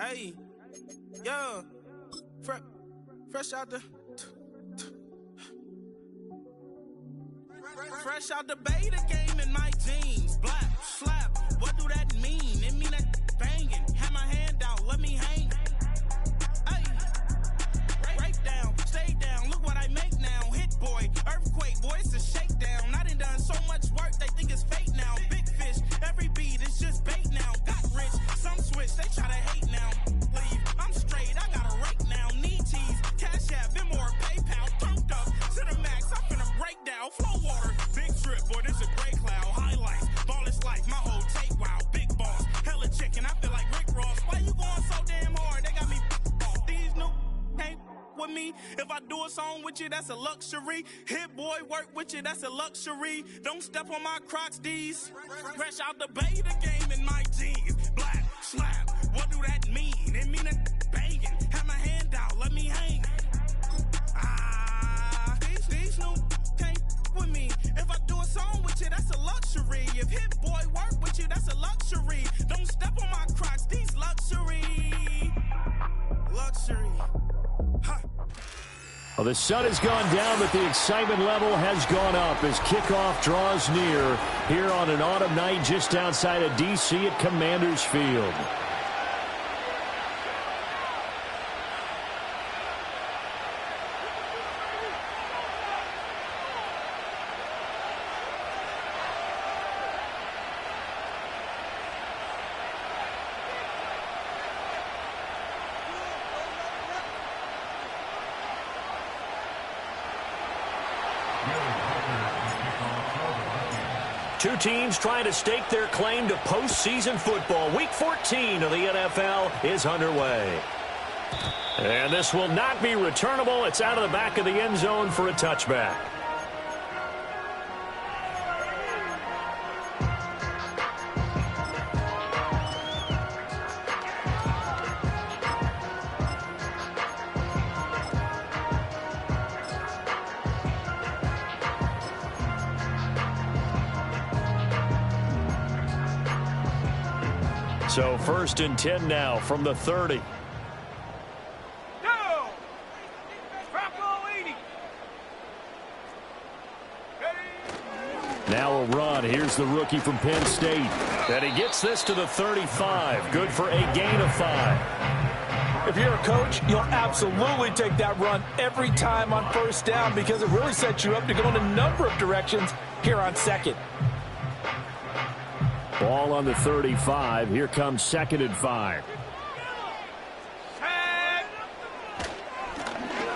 Hey, yeah, fresh out the beta game in my jeans. Black, slap, what do that mean? It mean that banging. Have my hand out, let me hang. Hey, break down, stay down, look what I make now. Hit boy, earthquake, boy, it's a shakedown. I done so much work, they think it's fake now. Big fish, every beat is just bait now. Got rich, some switch, they try to hate now. Leave, I'm straight, I got a rake now. Need cheese, cash app, Venmo or PayPal. Turned up to the max, I'm finna break down. Flow water, big trip, boy, this a gray cloud. Highlights, ball is life, my whole tape, wow. Big boss, hella chicken, I feel like Rick Ross. Why you going so damn hard? They got me off. These new can't with me. If I do a song with you, that's a luxury. Hit boy, work with you, that's a luxury. Don't step on my Crocs, D's. Fresh out the beta game in my jeans. Black, slap, what do that mean? It mean that banging. Have my hand out, let me hang. These new can't with me. If I do a song with you, that's a luxury. If hit boy work with you, that's a luxury. Don't step on my Crocs, these luxury. Luxury. Ha. Well, the sun has gone down, but the excitement level has gone up as kickoff draws near here on an autumn night just outside of D.C. at Commanders Field. Two teams trying to stake their claim to postseason football. Week 14 of the NFL is underway. And this will not be returnable. It's out of the back of the end zone for a touchback. So 1st and 10 now from the 30. Now a run. Here's the rookie from Penn State. And he gets this to the 35. Good for a gain of 5. If you're a coach, you'll absolutely take that run every time on 1st down because it really sets you up to go in a number of directions here on 2nd. Ball on the 35. Here comes 2nd and 5.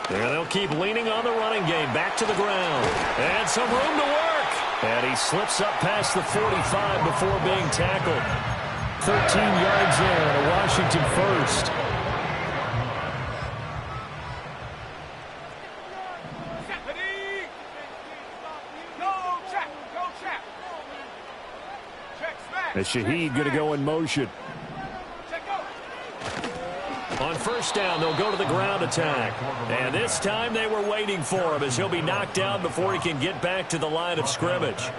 And they'll keep leaning on the running game. Back to the ground. And some room to work. And he slips up past the 45 before being tackled. 13 yards there and a Washington first. And Shaheed going to go in motion. On 1st down, they'll go to the ground attack. And this time they were waiting for him as he'll be knocked down before he can get back to the line of scrimmage.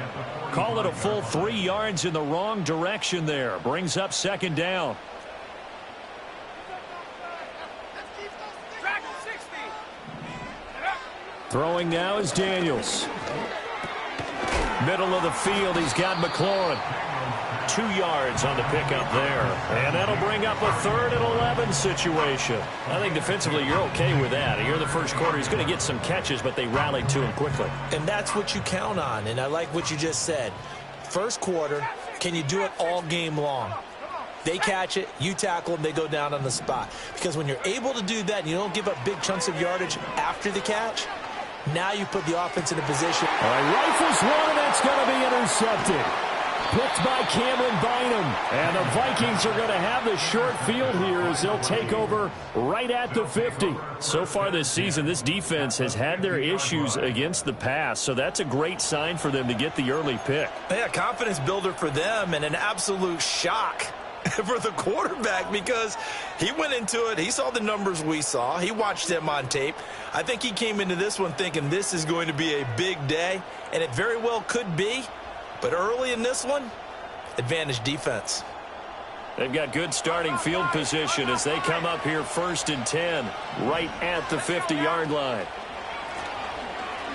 Call it a full 3 yards in the wrong direction there. Brings up 2nd down. Throwing now is Daniels. Middle of the field, he's got McLaurin. 2 yards on the pickup there. And that'll bring up a 3rd and 11 situation. I think defensively you're okay with that. Here in the first quarter, he's going to get some catches, but they rallied to him quickly. And that's what you count on, and I like what you just said. First quarter, can you do it all game long? They catch it, you tackle them, they go down on the spot. Because when you're able to do that and you don't give up big chunks of yardage after the catch, now you put the offense in a position. All right, rifles one, and that's going to be intercepted. Picked by Cameron Bynum. And the Vikings are going to have the short field here as they'll take over right at the 50. So far this season, this defense has had their issues against the pass, so that's a great sign for them to get the early pick. Yeah, confidence builder for them and an absolute shock for the quarterback because he went into it. He saw the numbers we saw. He watched them on tape. I think he came into this one thinking this is going to be a big day, and it very well could be. But early in this one, advantage defense. They've got good starting field position as they come up here 1st and 10, right at the 50-yard line.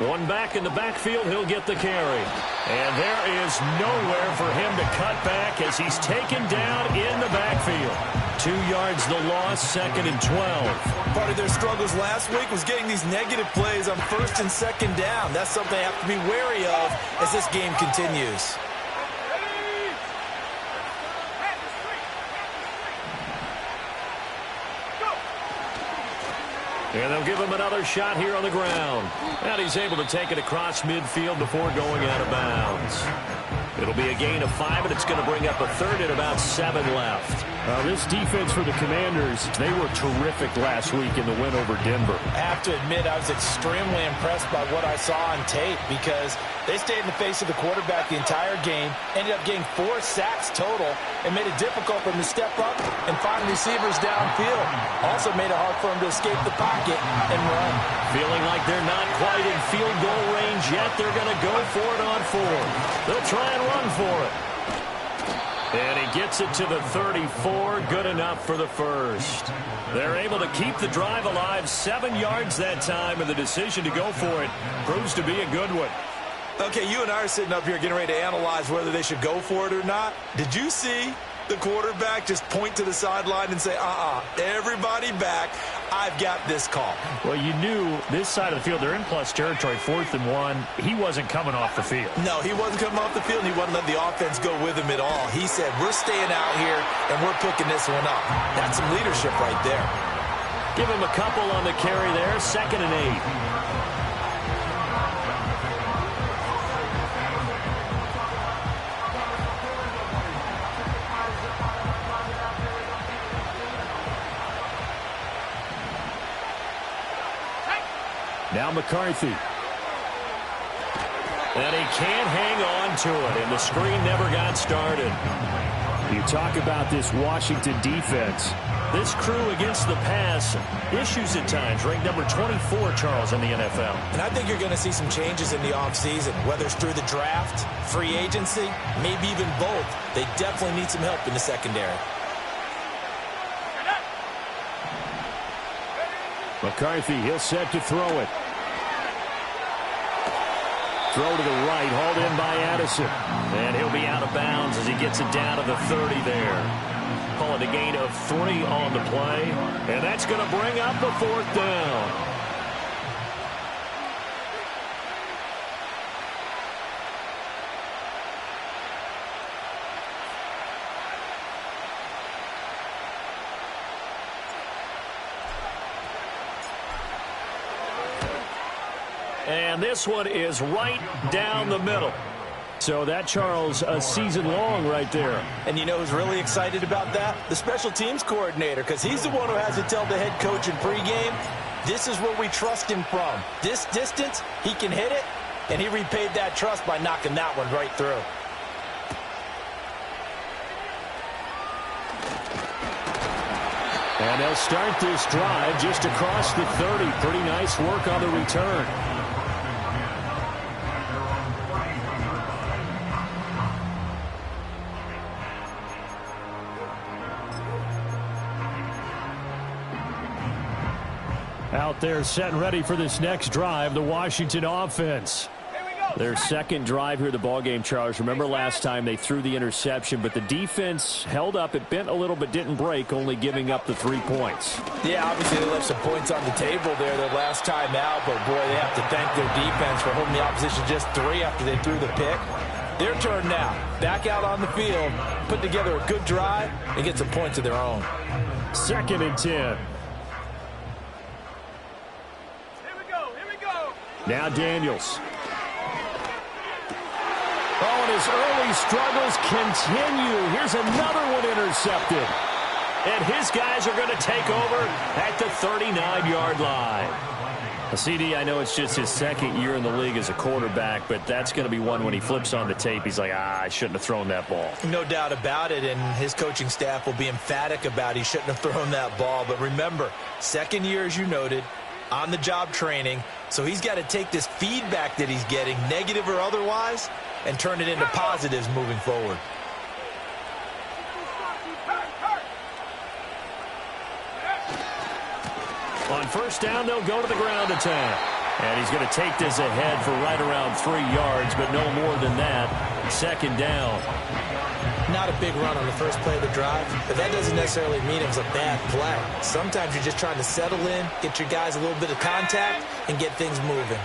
One back in the backfield, he'll get the carry. And there is nowhere for him to cut back as he's taken down in the backfield. 2 yards the loss, 2nd and 12. Part of their struggles last week was getting these negative plays on 1st and 2nd down. That's something they have to be wary of as this game continues. And they'll give him another shot here on the ground. And he's able to take it across midfield before going out of bounds. It'll be a gain of 5, and it's going to bring up a 3rd and about 7 left. This defense for the Commanders, they were terrific last week in the win over Denver. I have to admit, I was extremely impressed by what I saw on tape because they stayed in the face of the quarterback the entire game, ended up getting 4 sacks total, and made it difficult for him to step up and find receivers downfield. Also made it hard for him to escape the pocket and run. Feeling like they're not quite in field goal range yet, they're going to go for it on 4. They'll try and run for it. And he gets it to the 34, good enough for the 1st. They're able to keep the drive alive, 7 yards that time, and the decision to go for it proves to be a good one. Okay, you and I are sitting up here getting ready to analyze whether they should go for it or not. Did you see the quarterback just point to the sideline and say, everybody back, I've got this call? Well, you knew this side of the field, they're in plus territory, 4th and 1. He wasn't coming off the field. No, he wasn't coming off the field, and he wasn't letting the offense go with him at all. He said, we're staying out here, and we're picking this one up. That's some leadership right there. Give him a couple on the carry there, 2nd and 8. Now McCarthy. And he can't hang on to it, and the screen never got started. You talk about this Washington defense. This crew against the pass, issues at times, ranked number 24, Charles, in the NFL. And I think you're going to see some changes in the offseason, whether it's through the draft, free agency, maybe even both. They definitely need some help in the secondary. McCarthy, he'll set to throw it. Throw to the right, hauled in by Addison. And he'll be out of bounds as he gets it down to the 30 there. Call it a gain of 3 on the play. And that's going to bring up the 4th down. And this one is right down the middle. So that, Charles, a season long right there. And you know who's really excited about that? The special teams coordinator, because he's the one who has to tell the head coach in pregame, this is where we trust him from. This distance, he can hit it, and he repaid that trust by knocking that one right through. And they'll start this drive just across the 30. Pretty nice work on the return. Out there set and ready for this next drive, the Washington offense. Their second drive here of the ballgame, Charles. Remember last time they threw the interception, but the defense held up. It bent a little but didn't break, only giving up the 3 points. Yeah, obviously they left some points on the table there their last time out, but boy, they have to thank their defense for holding the opposition just 3 after they threw the pick. Their turn now. Back out on the field, put together a good drive, and get some points of their own. 2nd and 10. Now Daniels. Oh, and his early struggles continue. Here's another one intercepted. And his guys are going to take over at the 39-yard line. CD, I know it's just his 2nd year in the league as a quarterback, but that's going to be one when he flips on the tape, he's like, I shouldn't have thrown that ball. No doubt about it, and his coaching staff will be emphatic about he shouldn't have thrown that ball. But remember, 2nd year, as you noted, on-the-job training, so he's got to take this feedback that he's getting, negative or otherwise, and turn it into positives moving forward. On first down, they'll go to the ground attack. And he's going to take this ahead for right around 3 yards, but no more than that. Second down. Not a big run on the first play of the drive, but that doesn't necessarily mean it was a bad play. Sometimes you're just trying to settle in, get your guys a little bit of contact, and get things moving.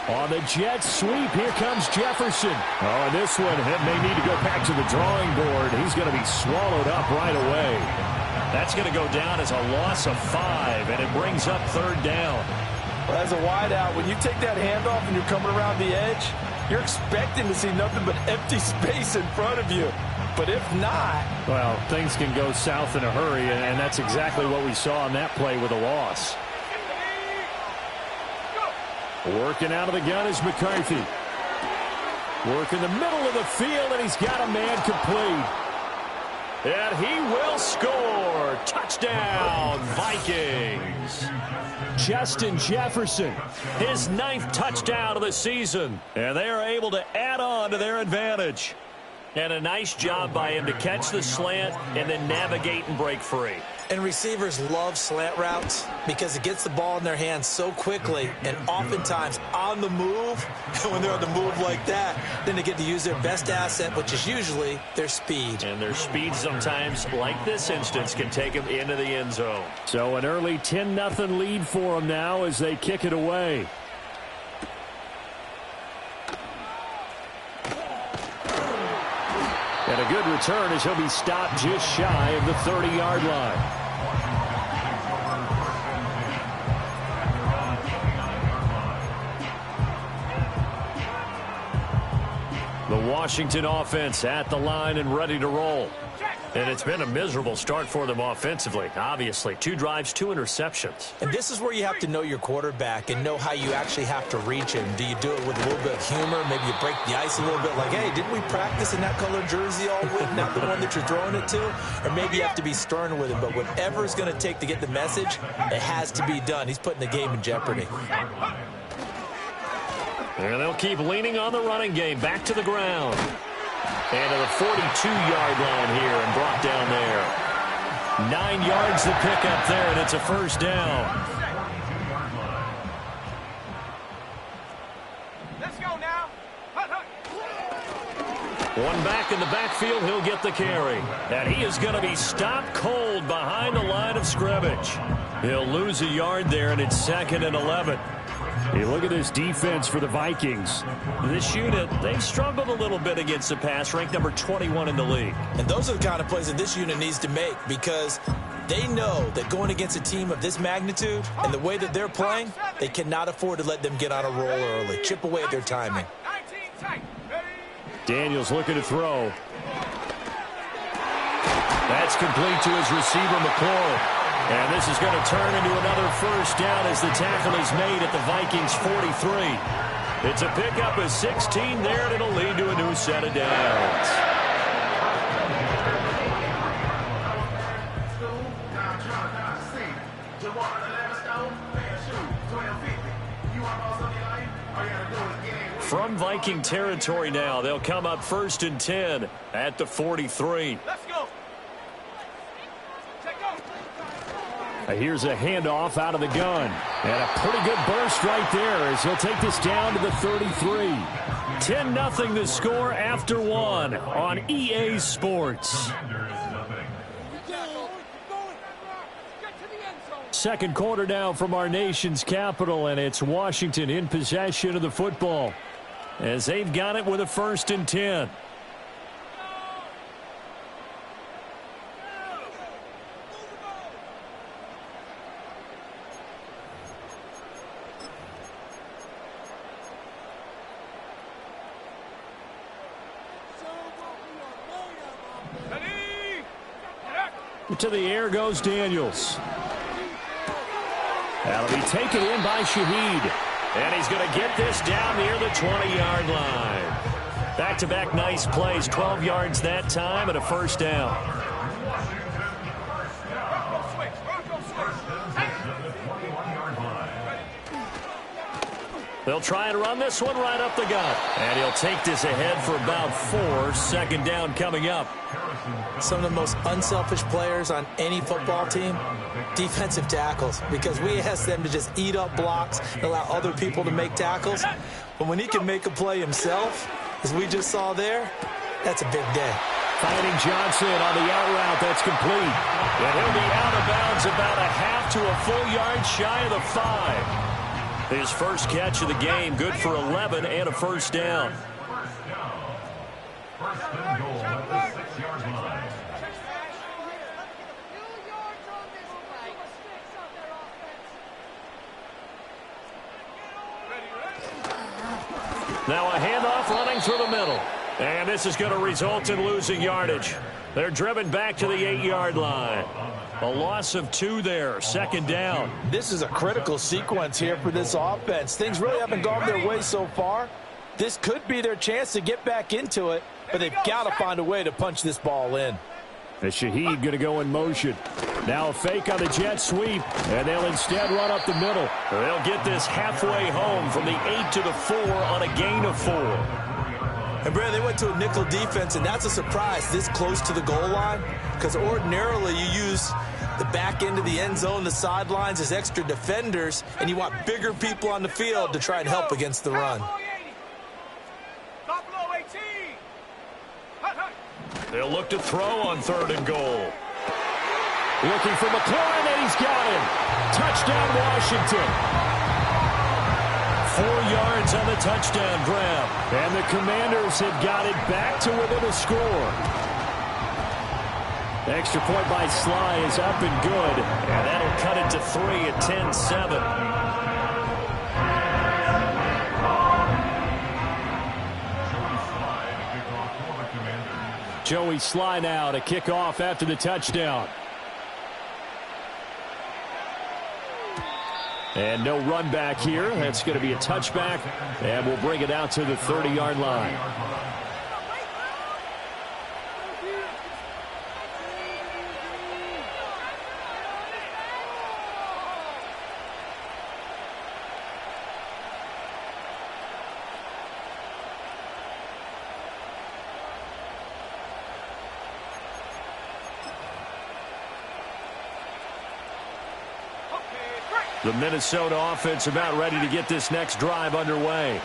On the jet sweep, here comes Jefferson. Oh, and this one may need to go back to the drawing board. He's going to be swallowed up right away. That's going to go down as a loss of 5, and it brings up third down. Well, as a wideout, when you take that handoff and you're coming around the edge, you're expecting to see nothing but empty space in front of you. But if not... Well, things can go south in a hurry, and that's exactly what we saw on that play with a loss. Working out of the gun is McCarthy. Working the middle of the field, and he's got a man complete. And he will score. Touchdown, Vikings. Justin Jefferson, his 9th touchdown of the season. And they are able to add on to their advantage. And a nice job by him to catch the slant and then navigate and break free. And receivers love slant routes because it gets the ball in their hands so quickly and oftentimes on the move. And when they're on the move like that, then they get to use their best asset, which is usually their speed. And their speed sometimes, like this instance, can take them into the end zone. So an early 10-0 lead for them now as they kick it away. And a good return as he'll be stopped just shy of the 30-yard line. The Washington offense at the line and ready to roll. And it's been a miserable start for them offensively. Obviously, 2 drives, 2 interceptions. And this is where you have to know your quarterback and know how you actually have to reach him. Do you do it with a little bit of humor? Maybe you break the ice a little bit like, hey, didn't we practice in that colored jersey all week, not the one that you're throwing it to? Or maybe you have to be stern with him. But whatever it's going to take to get the message, it has to be done. He's putting the game in jeopardy. And they'll keep leaning on the running game. Back to the ground. And to the 42-yard line here and brought down there. 9 yards to pick up there, and it's a first down. Let's go now. One back in the backfield, he'll get the carry. And he is going to be stopped cold behind the line of scrimmage. He'll lose a yard there, and it's 2nd and 11. Hey, look at this defense for the Vikings. This unit, they've struggled a little bit against the pass, ranked number 21 in the league. And those are the kind of plays that this unit needs to make because they know that going against a team of this magnitude and the way that they're playing, they cannot afford to let them get on a roll early. Chip away at their timing. Daniels looking to throw. That's complete to his receiver, McCoy. And this is going to turn into another first down as the tackle is made at the Vikings 43. It's a pickup of 16 there, and it'll lead to a new set of downs. From Viking territory now, they'll come up 1st and 10 at the 43. Let's go. Here's a handoff out of the gun. And a pretty good burst right there as he'll take this down to the 33. 10-0 the score after 1 on EA Sports. Second quarter now from our nation's capital, and it's Washington in possession of the football as they've got it with a 1st and 10. To the air goes Daniels. That'll be taken in by Shaheed. And he's going to get this down near the 20-yard line. Back-to-back nice plays, 12 yards that time and a first down. They'll try and run this one right up the gut. And he'll take this ahead for about 4. Second down coming up. Some of the most unselfish players on any football team, defensive tackles, because we ask them to just eat up blocks and allow other people to make tackles. But when he can make a play himself, as we just saw there, that's a big day. Finding Johnson on the out route. That's complete. And he'll be out of bounds about a half to a full yard shy of the 5. His first catch of the game, good for 11 and a first down. Now a handoff running through the middle. And this is going to result in losing yardage. They're driven back to the 8-yard line. A loss of 2 there, second down. This is a critical sequence here for this offense. Things really haven't gone their way so far. This could be their chance to get back into it, but they've got to find a way to punch this ball in. And Shaheed going to go in motion. Now a fake on the jet sweep, and they'll instead run up the middle. They'll get this halfway home from the 8 to the 4 on a gain of 4. And, Brad, they went to a nickel defense, and that's a surprise this close to the goal line, because ordinarily you use the back end of the end zone, the sidelines as extra defenders, and you want bigger people on the field to try and help against the run. They'll look to throw on 3rd and goal. Looking for McLaurin, and he's got him. Touchdown, Washington. 4 yards on the touchdown grab. And the Commanders have got it back to within a score. Extra point by Sly is up and good. And that'll cut it to 3 at 10-7. Joey Sly now to kick off after the touchdown. And no run back here. That's going to be a touchback. And we'll bring it out to the 30-yard line. The Minnesota offense about ready to get this next drive underway.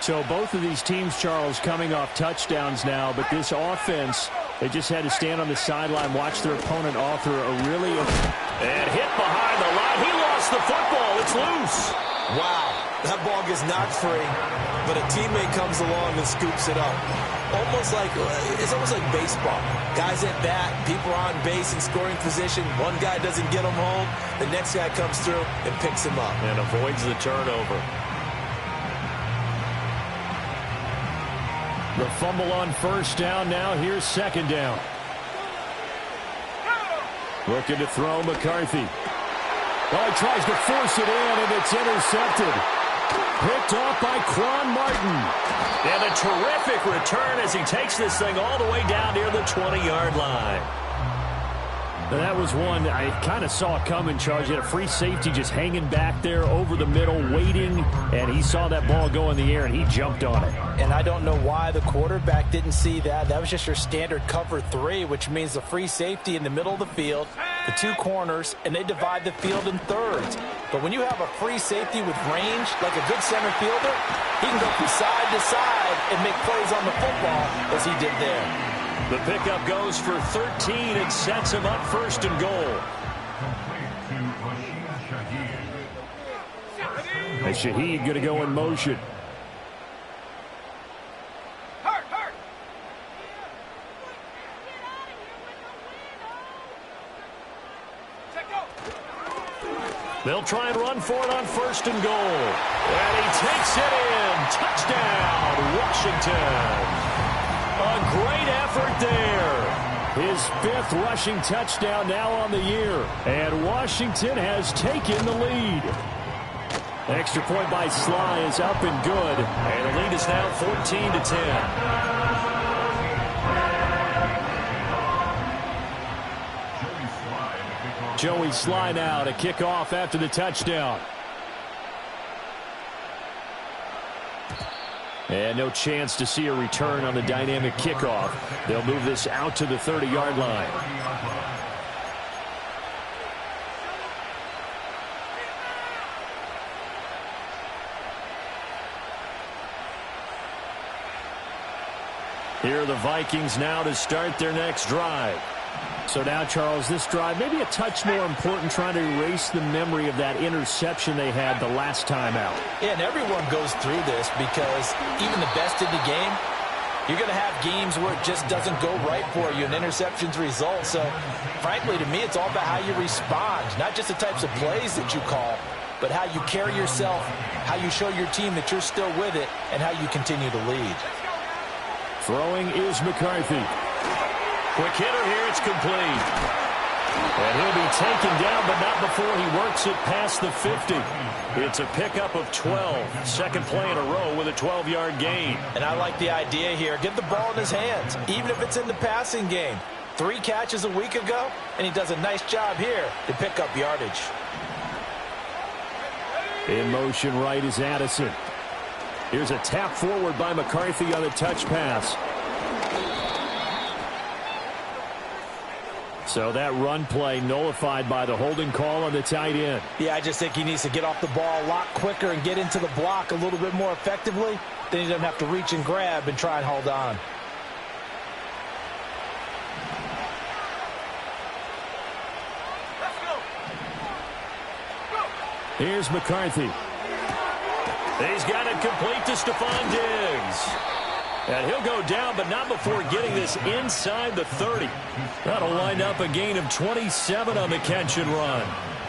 So both of these teams, Charles, coming off touchdowns now, but this offense, they just had to stand on the sideline, watch their opponent author a really... And hit behind the line. He lost the football. It's loose. Wow, that ball gets knocked free, but a teammate comes along and scoops it up. It's almost like baseball. Guys at bat, people are on base in scoring position. One guy doesn't get him home. The next guy comes through and picks him up. And avoids the turnover. The fumble on first down. Now here's second down. Looking to throw McCarthy. Oh, he tries to force it in, and it's intercepted. Picked off by Quan Martin. And a terrific return as he takes this thing all the way down near the 20-yard line. That was one I kind of saw coming, Charles. You had a free safety just hanging back there over the middle, waiting, and he saw that ball go in the air, and he jumped on it. And I don't know why the quarterback didn't see that. That was just your standard cover 3, which means the free safety in the middle of the field, the 2 corners, and they divide the field in thirds. But when you have a free safety with range, like a good center fielder, he can go from side to side and make plays on the football as he did there. The pickup goes for 13 and sets him up 1st and goal. And Shaheed going to go in motion. They'll try and run for it on 1st and goal. And he takes it in. Touchdown, Washington. A great effort there. His 5th rushing touchdown now on the year. And Washington has taken the lead. Extra point by Sly is up and good. And the lead is now 14-10. Joey Sly now to kick off after the touchdown. And no chance to see a return on the dynamic kickoff. They'll move this out to the 30-yard line. Here are the Vikings now to start their next drive. So now, Charles, this drive maybe a touch more important, trying to erase the memory of that interception they had the last time out. Yeah, and everyone goes through this because even the best in the game, you're going to have games where it just doesn't go right for you, and interceptions result. So, frankly, to me, it's all about how you respond, not just the types of plays that you call, but how you carry yourself, how you show your team that you're still with it, and how you continue to lead. Throwing is McCarthy. Quick hitter here, it's complete. And he'll be taken down, but not before he works it past the 50. It's a pickup of 12. Second play in a row with a 12-yard gain. And I like the idea here. Get the ball in his hands, even if it's in the passing game. 3 catches a week ago, and he does a nice job here to pick up yardage. In motion right is Addison. Here's a tap forward by McCarthy on the touch pass. So that run play nullified by the holding call on the tight end. Yeah, I just think he needs to get off the ball a lot quicker and get into the block a little bit more effectively. Then he doesn't have to reach and grab and try and hold on. Here's McCarthy. He's got it complete to Stephon Diggs. And he'll go down, but not before getting this inside the 30. That'll wind up a gain of 27 on the catch and run.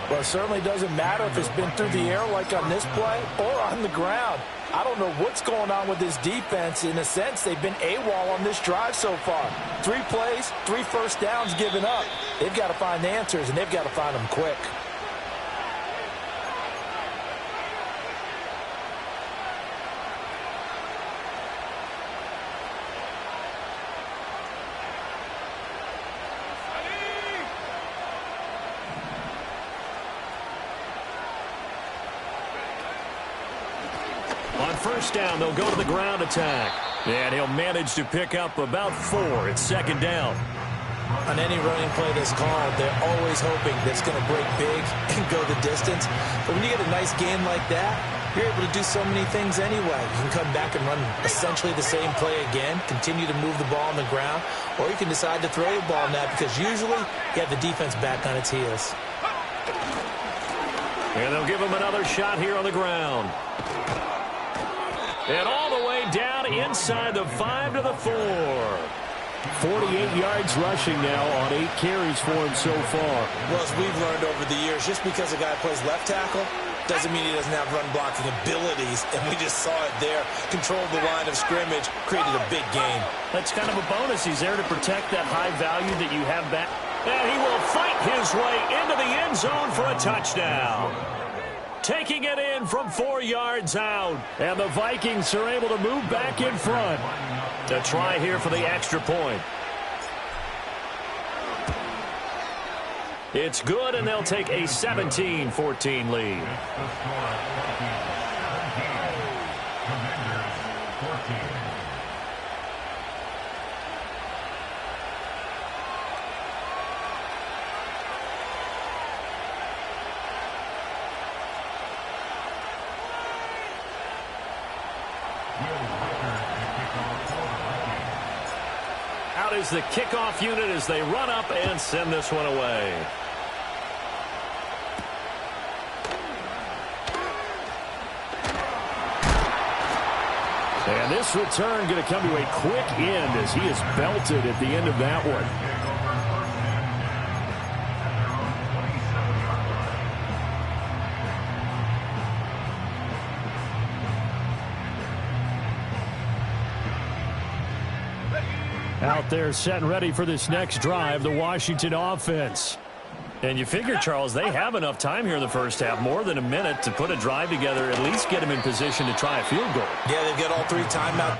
Well, it certainly doesn't matter if it's been through the air like on this play or on the ground. I don't know what's going on with this defense. In a sense, they've been AWOL on this drive so far. 3 plays, 3 first downs given up. They've got to find answers, and they've got to find them quick. First down, they'll go to the ground attack. And he'll manage to pick up about 4. It's second down. On any running play that's called, they're always hoping that it's going to break big and go the distance. But when you get a nice game like that, you're able to do so many things anyway. You can come back and run essentially the same play again, continue to move the ball on the ground, or you can decide to throw the ball now because usually you have the defense back on its heels. And they'll give him another shot here on the ground. And all the way down inside the 5 to the 4. 48 yards rushing now on 8 carries for him so far. Well, as we've learned over the years, just because a guy plays left tackle doesn't mean he doesn't have run blocking abilities. And we just saw it there. Controlled the line of scrimmage, created a big gain. That's kind of a bonus. He's there to protect that high value that you have back. And he will fight his way into the end zone for a touchdown. Taking it in from 4 yards out. And the Vikings are able to move back in front. To try here for the extra point. It's good, and they'll take a 17-14 lead. Out is the kickoff unit as they run up and send this one away. And this return going to come to a quick end as he is belted at the end of that one. Out there set and ready for this next drive, the Washington offense. And you figure, Charles, they have enough time here in the first half, more than a minute, to put a drive together, at least get them in position to try a field goal. Yeah, they've got all 3 timeouts.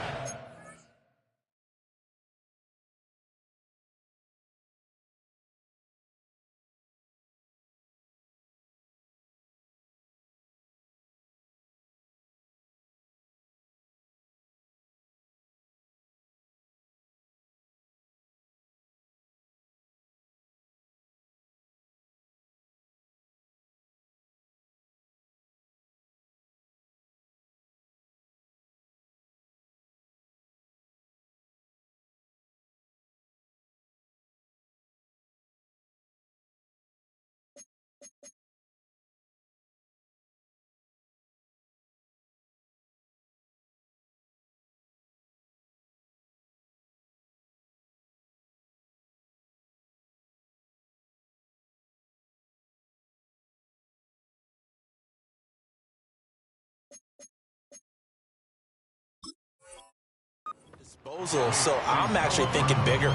disposal, so I'm actually thinking bigger.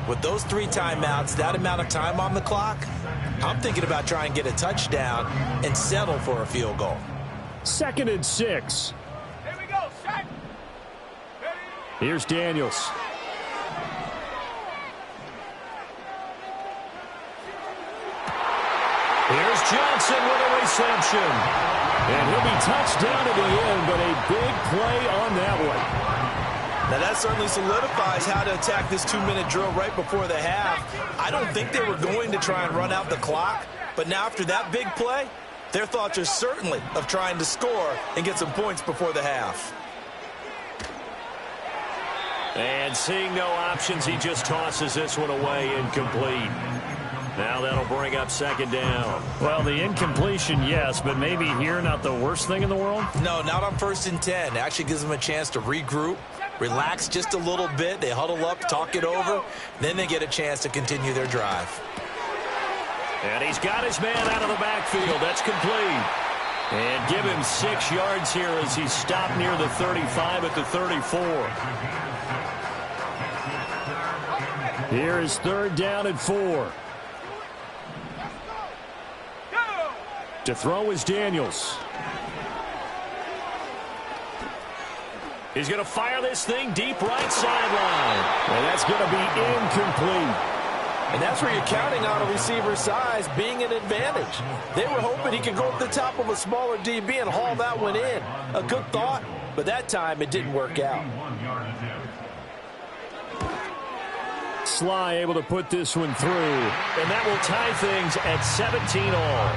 With those 3 timeouts, that amount of time on the clock, I'm thinking about trying to get a touchdown and settle for a field goal. 2nd and 6. Here we go, set. Here's Daniels. Here's Johnson with a reception. And he'll be touched down at the end, but a big play on that one. Now that certainly solidifies how to attack this 2-minute drill right before the half. I don't think they were going to try and run out the clock, but now after that big play, their thoughts are certainly of trying to score and get some points before the half. And seeing no options, he just tosses this one away, incomplete. Now that'll bring up 2nd down. Well, the incompletion, yes, but maybe here not the worst thing in the world? No, not on 1st and 10. It actually gives them a chance to regroup, relax just a little bit. They huddle up, talk it over. Then they get a chance to continue their drive. And he's got his man out of the backfield. That's complete. And give him 6 yards here as he stopped near the 35 at the 34. Here is 3rd down and 4. To throw is Daniels. He's going to fire this thing deep right sideline. And that's going to be incomplete. And that's where you're counting on a receiver's size being an advantage. They were hoping he could go up the top of a smaller DB and haul that one in. A good thought, but that time it didn't work out. Sly able to put this one through. And that will tie things at 17 all.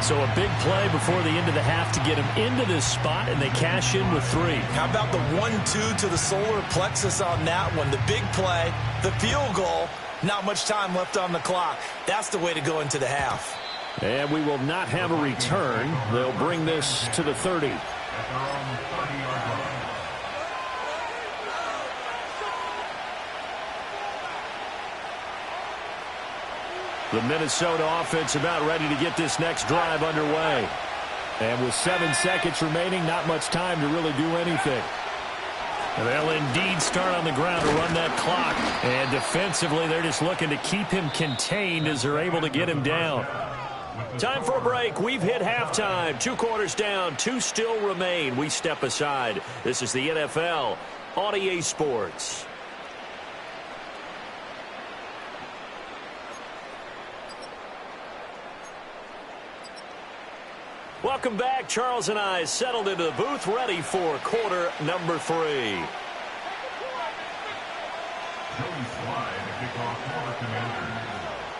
So a big play before the end of the half to get him into this spot, and they cash in with 3. How about the 1-2 to the solar plexus on that one? The big play, the field goal, not much time left on the clock. That's the way to go into the half. And we will not have a return. They'll bring this to the 30. The Minnesota offense about ready to get this next drive underway. And with 7 seconds remaining, not much time to really do anything. And they'll indeed start on the ground to run that clock. And defensively, they're just looking to keep him contained as they're able to get him down. Time for a break. We've hit halftime. 2 quarters down, 2 still remain. We step aside. This is the NFL on EA Sports. Welcome back. Charles and I settled into the booth, ready for quarter number 3.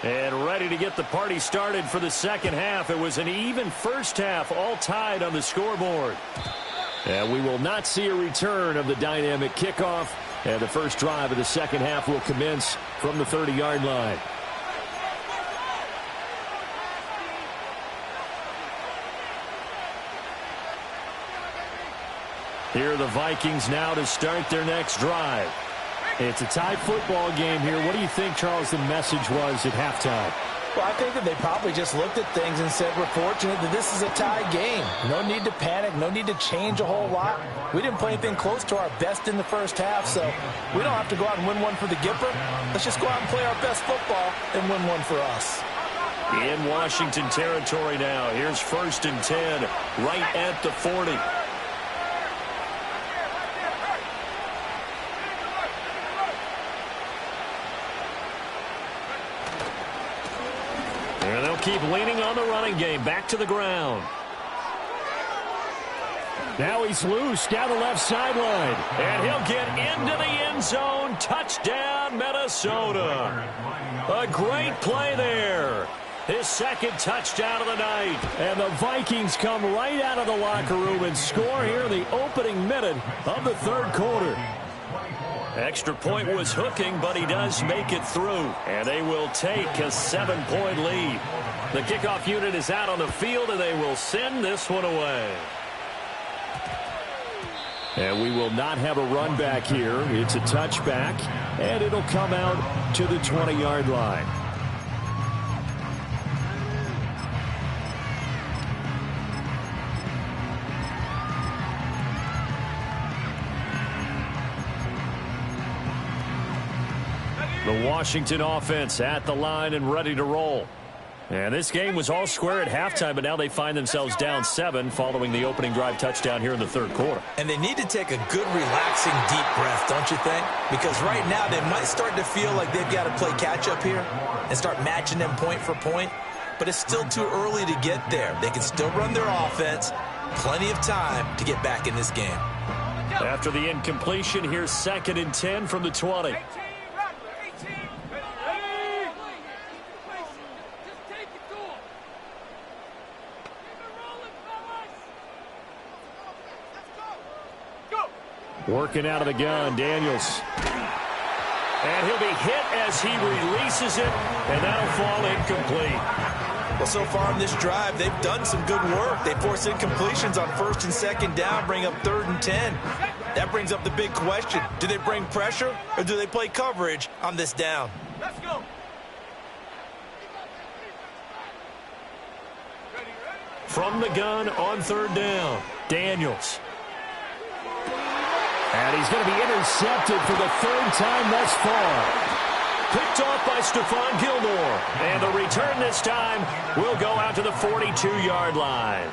And ready to get the party started for the second half. It was an even first half, all tied on the scoreboard. And we will not see a return of the dynamic kickoff. And the first drive of the second half will commence from the 30-yard line. Here are the Vikings now to start their next drive. It's a tie football game here. What do you think, Charles, the message was at halftime? Well, I think that they probably just looked at things and said, we're fortunate that this is a tie game. No need to panic, no need to change a whole lot. We didn't play anything close to our best in the first half, so we don't have to go out and win one for the Gipper. Let's just go out and play our best football and win one for us. In Washington territory now. Here's 1st and 10, right at the 40. And they'll keep leaning on the running game. Back to the ground. Now he's loose down the left sideline. And he'll get into the end zone. Touchdown, Minnesota. A great play there. His 2nd touchdown of the night. And the Vikings come right out of the locker room and score here in the opening minute of the 3rd quarter. Extra point was hooking, but he does make it through. And they will take a 7-point lead. The kickoff unit is out on the field, and they will send this one away. And we will not have a run back here. It's a touchback, and it'll come out to the 20-yard line. The Washington offense at the line and ready to roll. And this game was all square at halftime, but now they find themselves down 7 following the opening drive touchdown here in the third quarter. And they need to take a good, relaxing, deep breath, don't you think? Because right now they might start to feel like they've got to play catch-up here and start matching them point for point. But it's still too early to get there. They can still run their offense. Plenty of time to get back in this game. After the incompletion, here's 2nd and 10 from the 20. Working out of the gun, Daniels. And he'll be hit as he releases it, and that'll fall incomplete. Well, so far on this drive, they've done some good work. They force incompletions on 1st and 2nd down, bring up 3rd and 10. That brings up the big question. Do they bring pressure, or do they play coverage on this down? Let's go. From the gun on 3rd down, Daniels. And he's going to be intercepted for the 3rd time thus far. Picked off by Stephon Gilmore. And the return this time will go out to the 42-yard line.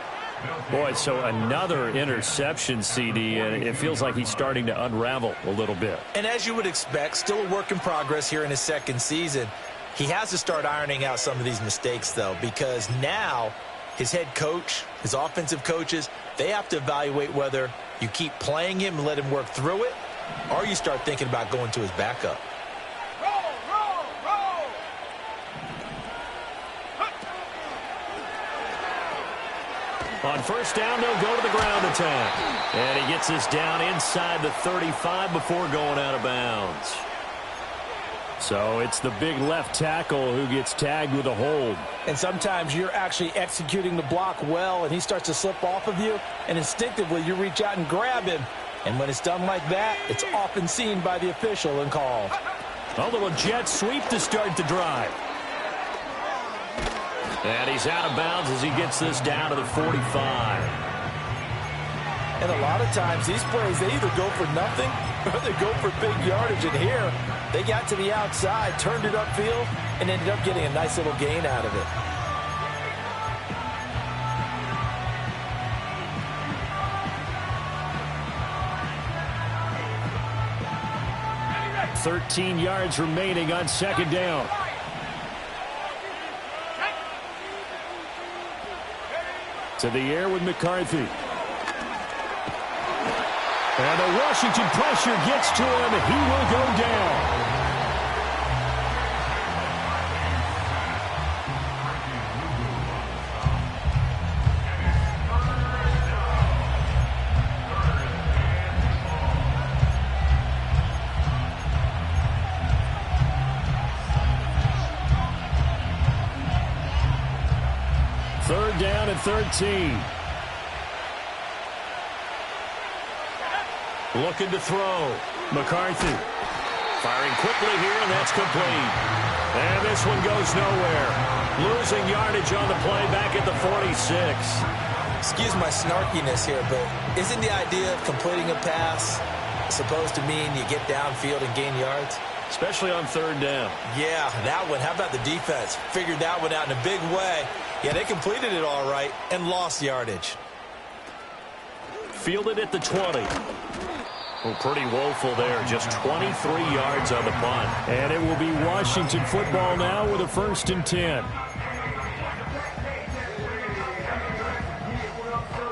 Boy, so another interception, CD, and it feels like he's starting to unravel a little bit. And as you would expect, still a work in progress here in his 2nd season. He has to start ironing out some of these mistakes, though, because now his head coach, his offensive coaches, they have to evaluate whether you keep playing him and let him work through it, or you start thinking about going to his backup. On 1st down, they'll go to the ground attack. And he gets this down inside the 35 before going out of bounds. So it's the big left tackle who gets tagged with a hold. And sometimes you're actually executing the block well, and he starts to slip off of you, and instinctively you reach out and grab him. And when it's done like that, it's often seen by the official and called. A little jet sweep to start the drive. And he's out of bounds as he gets this down to the 45. And a lot of times these plays, they either go for nothing or they go for big yardage. And here, they got to the outside, turned it upfield, and ended up getting a nice little gain out of it. $13 yards remaining on 2nd down. To the air with McCarthy. And the Washington pressure gets to him, and he will go down. Third down and 13. Looking to throw. McCarthy firing quickly here, and that's complete. And this one goes nowhere. Losing yardage on the play back at the 46. Excuse my snarkiness here, but isn't the idea of completing a pass supposed to mean you get downfield and gain yards? Especially on 3rd down. Yeah, that one. How about the defense? Figured that one out in a big way. Yeah, they completed it all right and lost yardage. Fielded at the 20. Well, pretty woeful there. Just 23 yards on the punt. And it will be Washington football now with a 1st and 10.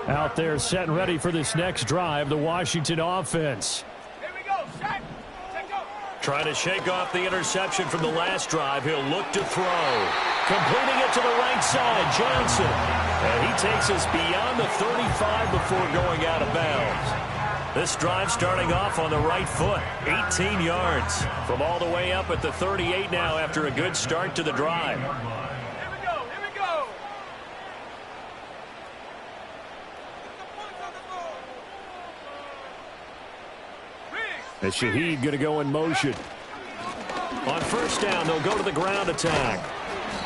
Out there set and ready for this next drive, the Washington offense. Here we go, Shaq. Take go. Trying to shake off the interception from the last drive. He'll look to throw. Completing it to the right side, Johnson. And he takes us beyond the 35 before going out of bounds. This drive starting off on the right foot. 18 yards from all the way up at the 38 now after a good start to the drive. Here we go. Here we go. And Shaheed going to go in motion. On 1st down, they'll go to the ground attack.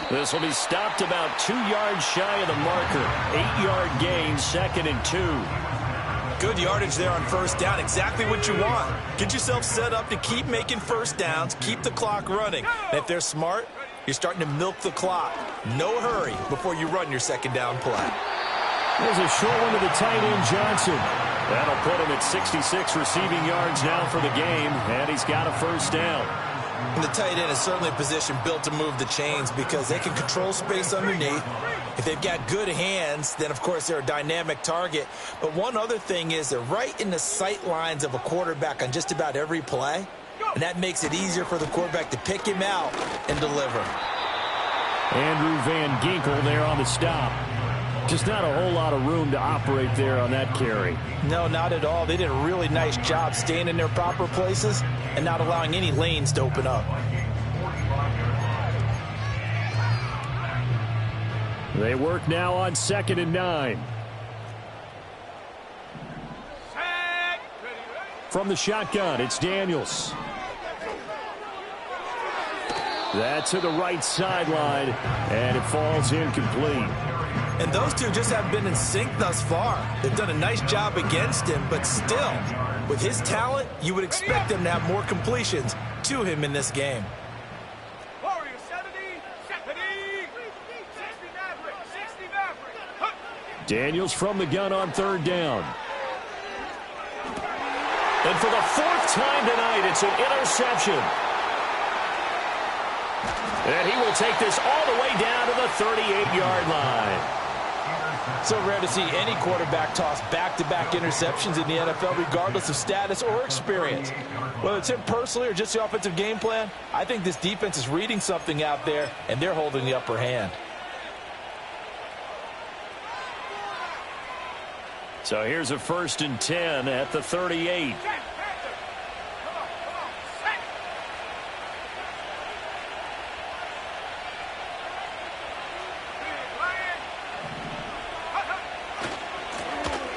This will be stopped about 2 yards shy of the marker. 8-yard gain, 2nd and 2. Good yardage there on first down. Exactly what you want. Get yourself set up to keep making first downs, keep the clock running. And if they're smart, you're starting to milk the clock. No hurry before you run your second down play. There's a short one to the tight end, Johnson. That'll put him at 66 receiving yards now for the game, and he's got a first down. And the tight end is certainly a position built to move the chains because they can control space underneath. If they've got good hands, then, of course, they're a dynamic target. But one other thing is they're right in the sight lines of a quarterback on just about every play, and that makes it easier for the quarterback to pick him out and deliver. Andrew Van Ginkel there on the stop. Just not a whole lot of room to operate there on that carry. No, not at all. They did a really nice job staying in their proper places and not allowing any lanes to open up. They work now on 2nd and 9. From the shotgun, it's Daniels. That's to the right sideline, and it falls incomplete. And those two just haven't been in sync thus far. They've done a nice job against him, but still, with his talent, you would expect them to have more completions to him in this game. Daniels from the gun on 3rd down. And for the 4th time tonight, it's an interception. And he will take this all the way down to the 38-yard line. So rare to see any quarterback toss back-to-back interceptions in the NFL, regardless of status or experience. Whether it's him personally or just the offensive game plan, I think this defense is reading something out there, and they're holding the upper hand. So here's a 1st and 10 at the 38.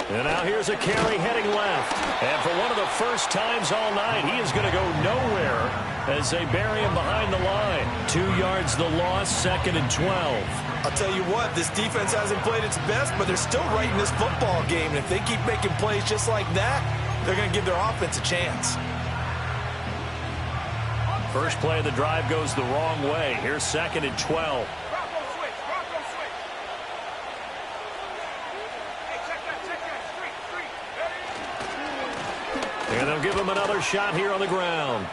And now here's a carry heading left. And for one of the first times all night, he is going to go nowhere as they bury him behind the line. 2 yards the loss, 2nd and 12. I'll tell you what, this defense hasn't played its best, but they're still right in this football game. And if they keep making plays just like that, they're going to give their offense a chance. First play of the drive goes the wrong way. Here's 2nd and 12. And they'll give him another shot here on the ground.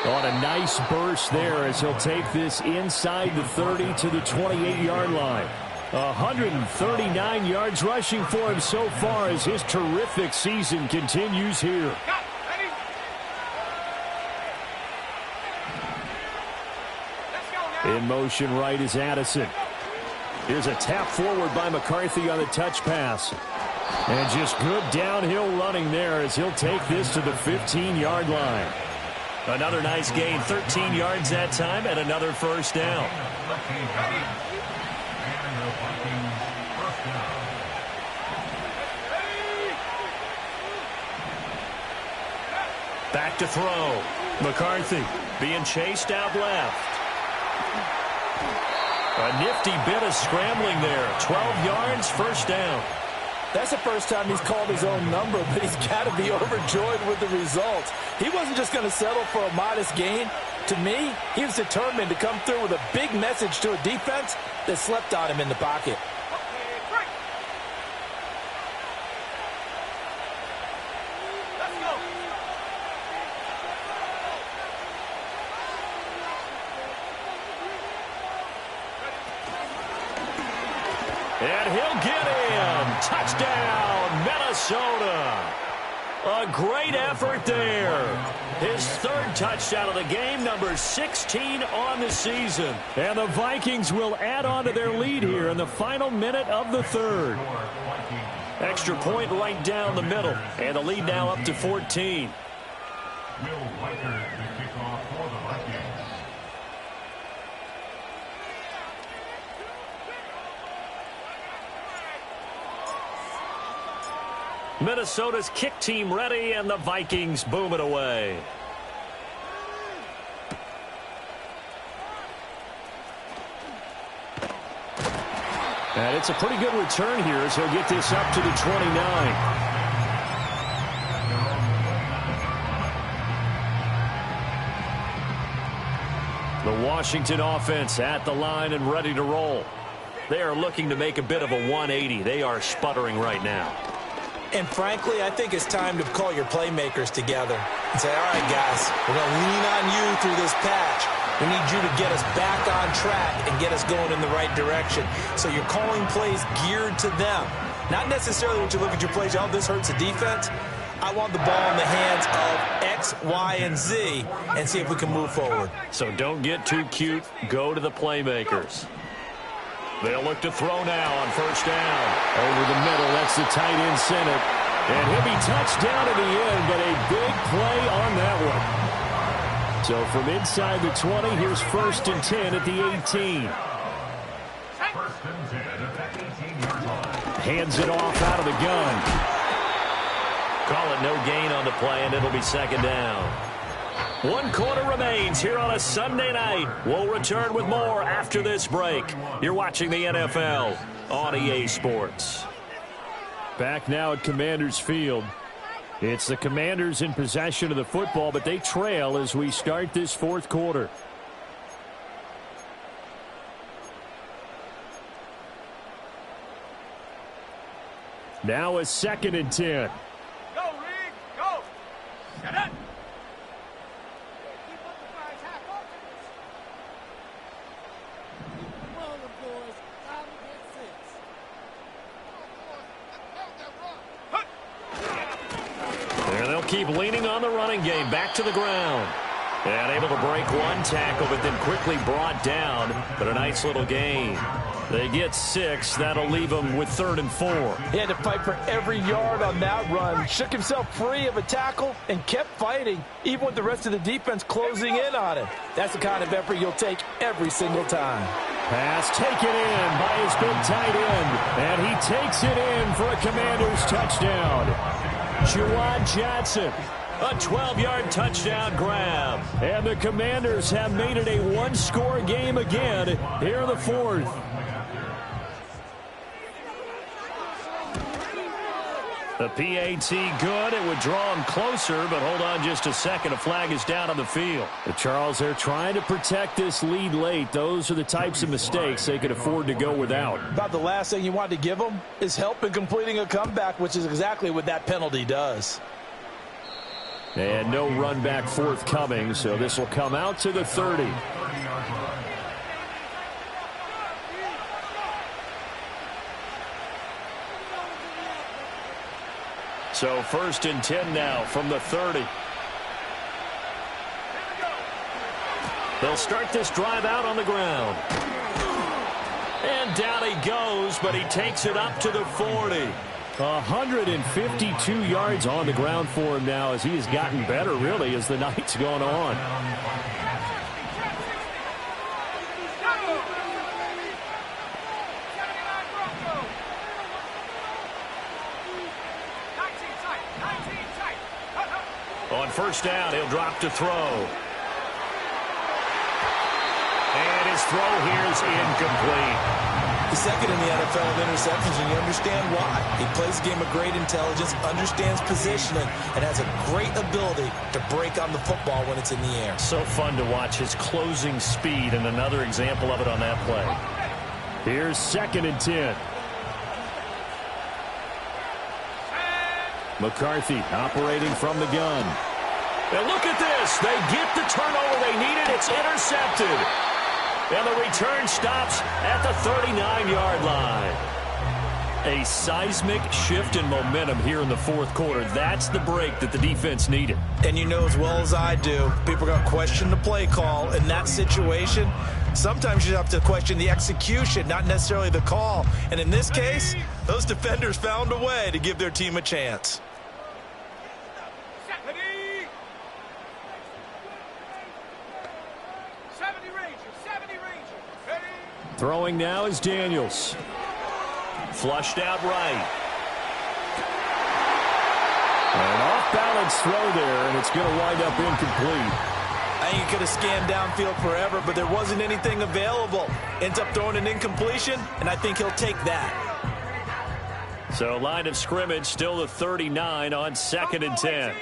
On a nice burst there as he'll take this inside the 30 to the 28-yard line. 139 yards rushing for him so far as his terrific season continues here. In motion right is Addison. Here's a tap forward by McCarthy on the touch pass. And just good downhill running there as he'll take this to the 15-yard line. Another nice gain, 13 yards that time, and another first down. Back to throw. McCarthy being chased out left. A nifty bit of scrambling there. 12 yards, first down. That's the first time he's called his own number, but he's got to be overjoyed with the results. He wasn't just going to settle for a modest gain. To me, he was determined to come through with a big message to a defense that slept on him in the pocket. And he'll get in. Touchdown, Minnesota. A great effort there. His 3rd touchdown of the game, number 16 on the season. And the Vikings will add on to their lead here in the final minute of the 3rd. Extra point right down the middle. And the lead now up to 14. Minnesota's kick team ready, and the Vikings boom it away. And it's a pretty good return here as he'll get this up to the 29. The Washington offense at the line and ready to roll. They are looking to make a bit of a 180. They are sputtering right now. And frankly, I think it's time to call your playmakers together and say, all right, guys, we're going to lean on you through this patch. We need you to get us back on track and get us going in the right direction. So you're calling plays geared to them. Not necessarily when you look at your plays, oh, this hurts the defense. I want the ball in the hands of X, Y, and Z and see if we can move forward. So don't get too cute. Go to the playmakers. They'll look to throw now on first down. Over the middle, that's the tight end center. And he'll be touched down at the end, but a big play on that one. So from inside the 20, here's 1st and 10 at the 18. Hands it off out of the gun. Call it no gain on the play, and it'll be 2nd down. 1 quarter remains here on a Sunday night. We'll return with more after this break. You're watching the NFL on EA Sports. Back now at Commanders Field. It's the Commanders in possession of the football, but they trail as we start this 4th quarter. Now a 2nd and 10. Keep leaning on the running game. Back to the ground. And able to break 1 tackle, but then quickly brought down. But a nice little gain. They get 6. That'll leave them with 3rd and 4. He had to fight for every yard on that run. Shook himself free of a tackle and kept fighting, even with the rest of the defense closing in on him. That's the kind of effort you'll take every single time. Pass taken in by his big tight end. And he takes it in for a Commanders touchdown. Juwan Johnson, a 12-yard touchdown grab. And the Commanders have made it a 1-score game again here in the 4th. The PAT good. It would draw him closer, but hold on just a second. A flag is down on the field. Charles, they're trying to protect this lead late. Those are the types of mistakes they could afford to go without. About the last thing you want to give them is help in completing a comeback, which is exactly what that penalty does. And no run back forthcoming, so this will come out to the 30. So 1st and 10 now from the 30. They'll start this drive out on the ground. And down he goes, but he takes it up to the 40. 152 yards on the ground for him now as he has gotten better, really, as the night's gone on. On first down, he'll drop to throw. And his throw here is incomplete. The 2nd in the NFL of interceptions, and you understand why. He plays a game of great intelligence, understands positioning, and has a great ability to break on the football when it's in the air. So fun to watch his closing speed, and another example of it on that play. Here's 2nd and 10. McCarthy operating from the gun. And look at this. They get the turnover they needed. It's intercepted. And the return stops at the 39-yard line. A seismic shift in momentum here in the 4th quarter. That's the break that the defense needed. And you know as well as I do, people are going to question the play call in that situation. Sometimes you have to question the execution, not necessarily the call. And in this case, those defenders found a way to give their team a chance. Throwing now is Daniels. Flushed out right. An off-balance throw there, and it's going to wind up incomplete. I think you could have scanned downfield forever, but there wasn't anything available. Ends up throwing an incompletion, and I think he'll take that. So line of scrimmage still the 39 on 2nd and 10.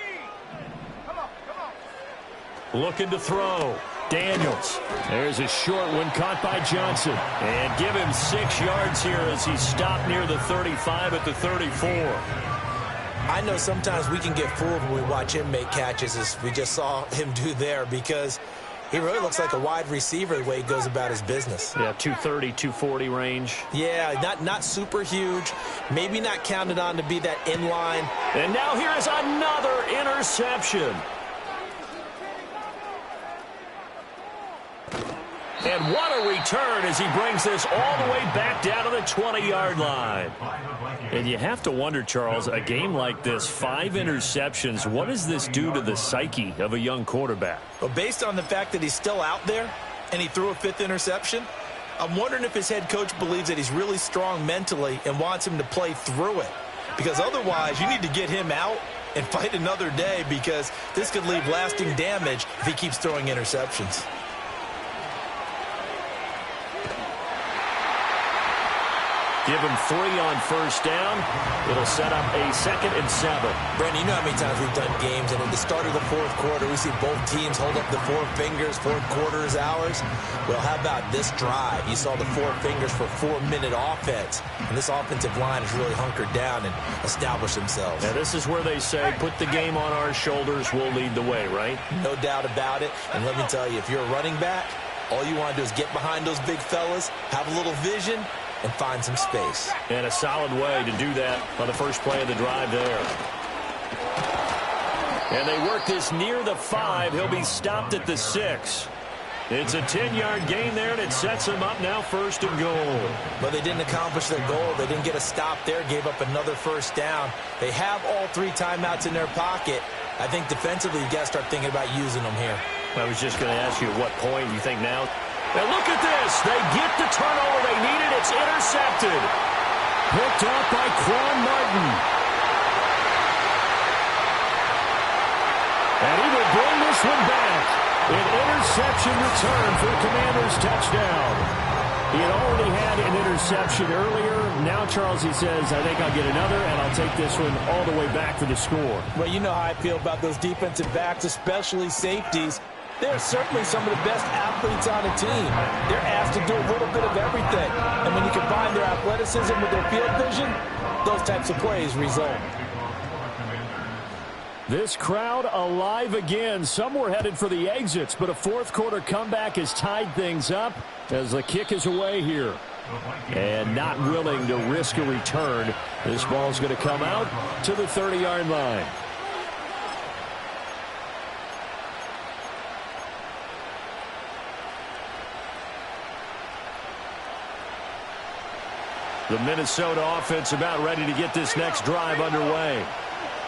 Looking to throw. Daniels. There's a short one caught by Johnson. And give him 6 yards here as he stopped near the 35 at the 34. I know sometimes we can get fooled when we watch him make catches, as we just saw him do there, because he really looks like a wide receiver the way he goes about his business. Yeah, 230, 240 range. Yeah, not super huge. Maybe not counted on to be that inline. And now here's another interception. And what a return as he brings this all the way back down to the 20-yard line. And you have to wonder, Charles, a game like this, 5 interceptions, what does this do to the psyche of a young quarterback? Well, based on the fact that he's still out there and he threw a 5th interception, I'm wondering if his head coach believes that he's really strong mentally and wants him to play through it. Because otherwise, you need to get him out and fight another day, because this could leave lasting damage if he keeps throwing interceptions. Give him 3 on first down. It'll set up a 2nd and 7. Brandon, you know how many times we've done games, and at the start of the 4th quarter, we see both teams hold up the 4 fingers, 4th quarter is ours. Well, how about this drive? You saw the 4 fingers for 4-minute offense, and this offensive line has really hunkered down and established themselves. Now, this is where they say, put the game on our shoulders, we'll lead the way, right? No doubt about it, and let me tell you, if you're a running back, all you want to do is get behind those big fellas, have a little vision, and find some space. And a solid way to do that on the first play of the drive there. And they work this near the 5. He'll be stopped at the 6. It's a 10-yard gain there, and it sets him up now 1st and goal. But they didn't accomplish their goal. They didn't get a stop there, gave up another 1st down. They have all 3 timeouts in their pocket. I think defensively you've got to start thinking about using them here. I was just going to ask you at what point you think now. And look at this. They get the turnover they needed. It's intercepted. Picked up by Quan Martin. And he will bring this one back. An interception return for the Commanders' touchdown. He had already had an interception earlier. Now, Charles, he says, I think I'll get another, and I'll take this one all the way back for the score. Well, you know how I feel about those defensive backs, especially safeties. They're certainly some of the best athletes on the team. They're asked to do a little bit of everything. And when you combine their athleticism with their field vision, those types of plays result. This crowd alive again. Some were headed for the exits, but a 4th quarter comeback has tied things up as the kick is away here. And not willing to risk a return. This ball's going to come out to the 30-yard line. The Minnesota offense about ready to get this next drive underway.